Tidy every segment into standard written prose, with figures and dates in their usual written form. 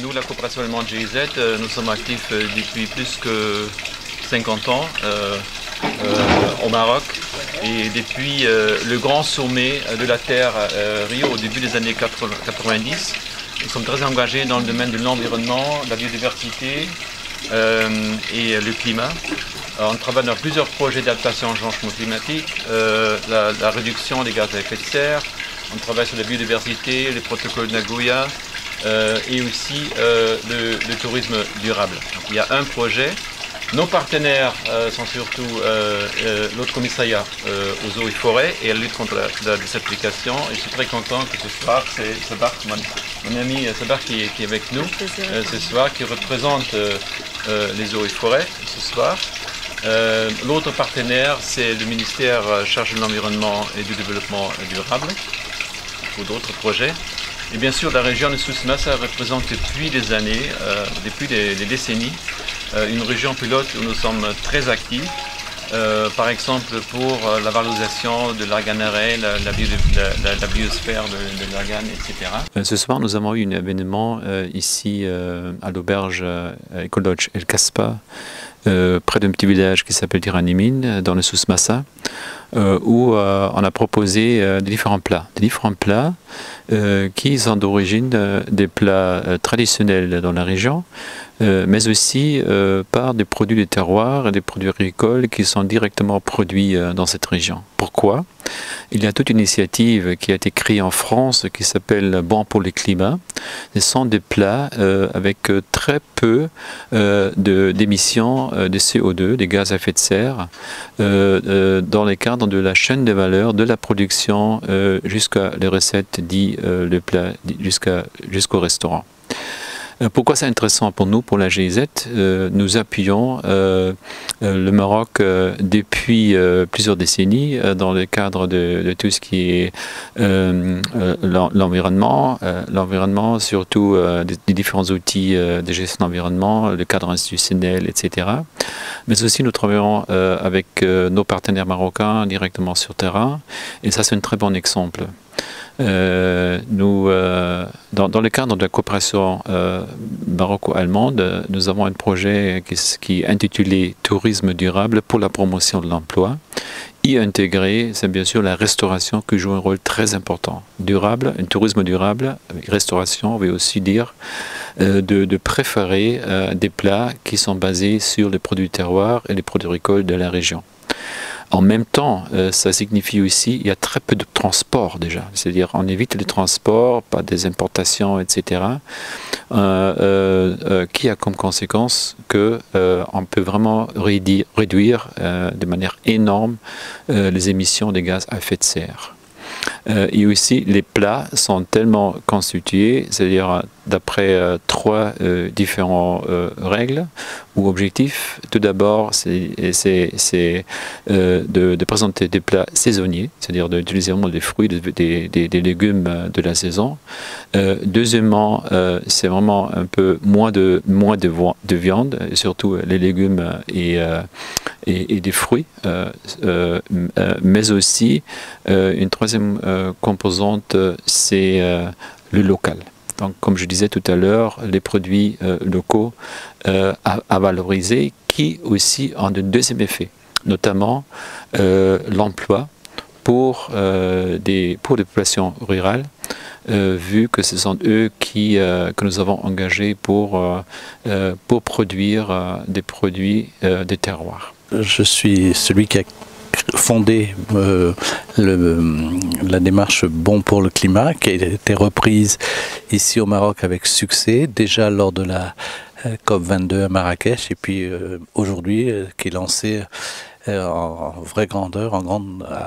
nous, la coopération allemande GIZ, nous sommes actifs depuis plus que 50 ans au Maroc. Et depuis le grand sommet de la Terre, Rio, au début des années 90, nous sommes très engagés dans le domaine de l'environnement, la biodiversité et le climat. On travaille dans plusieurs projets d'adaptation au changement climatique, la réduction des gaz à effet de serre. On travaille sur la biodiversité, les protocoles de Nagoya et aussi le tourisme durable. Donc, il y a un projet. Nos partenaires sont surtout l'autre commissariat aux eaux et forêts et à la lutte contre la désertification. Et je suis très content que ce soir, c'est Sabar, mon ami Sabar qui est avec nous ce soir, qui représente les eaux et forêts ce soir. L'autre partenaire, c'est le ministère chargé de l'environnement et du développement durable ou d'autres projets. Et bien sûr, la région de Souss-Massa représente depuis des années, depuis des décennies, une région pilote où nous sommes très actifs. Par exemple, pour la valorisation de l'Arganaré, la biosphère de l'Argan, etc. Ce soir, nous avons eu un événement ici à l'auberge Ecolodge El Kaspa, près d'un petit village qui s'appelle Tiranimin, dans le Souss-Massa, où on a proposé des différents plats qui sont d'origine des plats traditionnels dans la région, mais aussi par des produits de terroir et des produits agricoles qui sont directement produits dans cette région. Pourquoi? Il y a toute une initiative qui a été créée en France qui s'appelle Bon pour le climat. Ce sont des plats avec très peu d'émissions de CO2, des gaz à effet de serre, dans le cadre de la chaîne de valeur, de la production jusqu'à les recettes dites le plat, jusqu'au restaurant. Pourquoi c'est intéressant pour nous, pour la GIZ? Nous appuyons le Maroc depuis plusieurs décennies dans le cadre de tout ce qui est l'environnement, surtout des différents outils de gestion de l'environnement, le cadre institutionnel, etc. Mais aussi nous travaillons avec nos partenaires marocains directement sur terrain, et ça c'est un très bon exemple. Dans le cadre de la coopération maroco-allemande, nous avons un projet qui est intitulé Tourisme durable pour la promotion de l'emploi. Y intégrer, c'est bien sûr la restauration qui joue un rôle très important. Durable, un tourisme durable, avec restauration, on veut aussi dire de préférer des plats qui sont basés sur les produits terroirs et les produits agricoles de la région. En même temps, ça signifie aussi qu'il y a très peu de transport déjà, c'est-à-dire on évite les transports, pas des importations, etc., qui a comme conséquence qu'on peut vraiment réduire de manière énorme les émissions de gaz à effet de serre. Et aussi, les plats sont tellement constitués, c'est-à-dire d'après trois différentes règles ou objectifs. Tout d'abord, c'est de présenter des plats saisonniers, c'est-à-dire d'utiliser vraiment des fruits, des légumes de la saison. Deuxièmement, c'est vraiment un peu moins de viande, et surtout les légumes et des fruits, mais aussi une troisième composante, c'est le local. Donc, comme je disais tout à l'heure, les produits locaux à valoriser qui aussi ont de deuxième effet, notamment l'emploi pour les populations rurales, vu que ce sont eux que nous avons engagés pour produire des produits des terroirs. Je suis celui qui a fondé la démarche Bon pour le climat, qui a été reprise ici au Maroc avec succès, déjà lors de la COP22 à Marrakech, et puis aujourd'hui qui est lancée en vraie grandeur,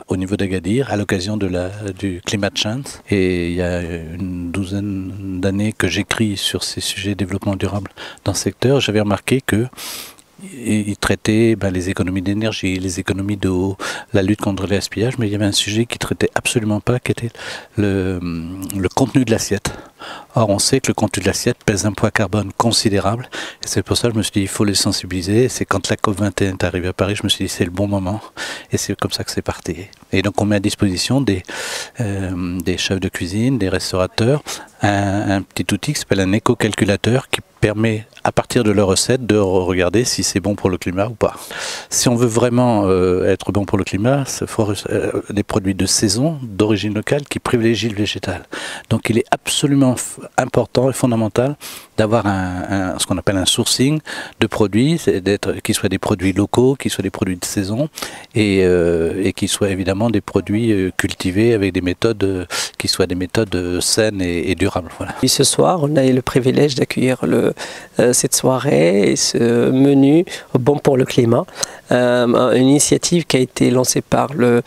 au niveau d'Agadir, à l'occasion du Climate Change. Et il y a une douzaine d'années que j'écris sur ces sujets de développement durable dans ce secteur, j'avais remarqué que il traitait les économies d'énergie, les économies d'eau, la lutte contre le gaspillage, mais il y avait un sujet qui ne traitait absolument pas, qui était le contenu de l'assiette. Or, on sait que le contenu de l'assiette pèse un poids carbone considérable. Et c'est pour ça que je me suis dit, il faut les sensibiliser. C'est quand la COP21 est arrivée à Paris, je me suis dit, c'est le bon moment. Et c'est comme ça que c'est parti. Et donc, on met à disposition des chefs de cuisine, des restaurateurs, un petit outil qui s'appelle un éco-calculateur qui permet, à partir de leur recette, de regarder si c'est bon pour le climat ou pas. Si on veut vraiment être bon pour le climat, il faut des produits de saison, d'origine locale, qui privilégient le végétal. Donc il est absolument important et fondamental d'avoir ce qu'on appelle un sourcing de produits, qu'ils soient des produits locaux, qu'ils soient des produits de saison, et qu'ils soient évidemment des produits cultivés avec des méthodes qui soient des méthodes saines et durables. Voilà. Et ce soir, on a eu le privilège d'accueillir cette soirée et ce menu bon pour le climat, une initiative qui a été lancée par la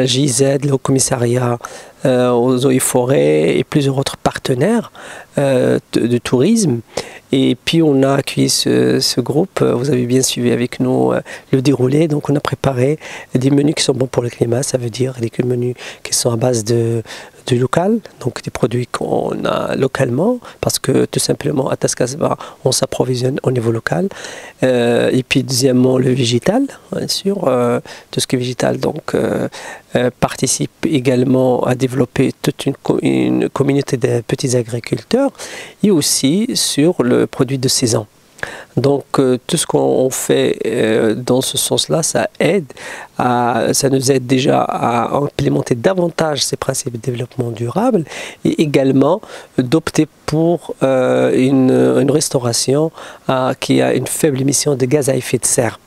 GIZ, le commissariat aux eaux et forêts et plusieurs autres partenaires de tourisme. Et puis on a accueilli ce groupe, vous avez bien suivi avec nous le déroulé, donc on a préparé des menus qui sont bons pour le climat, ça veut dire des menus qui sont à base du local, donc des produits qu'on a localement, parce que tout simplement à Taskasba on s'approvisionne au niveau local. Et puis deuxièmement le végétal, bien sûr, tout ce qui est végétal donc participe également à développer toute une communauté de petits agriculteurs, et aussi sur le produit de saison. Donc tout ce qu'on fait dans ce sens-là, ça nous aide déjà à implémenter davantage ces principes de développement durable, et également d'opter pour une restauration qui a une faible émission de gaz à effet de serre.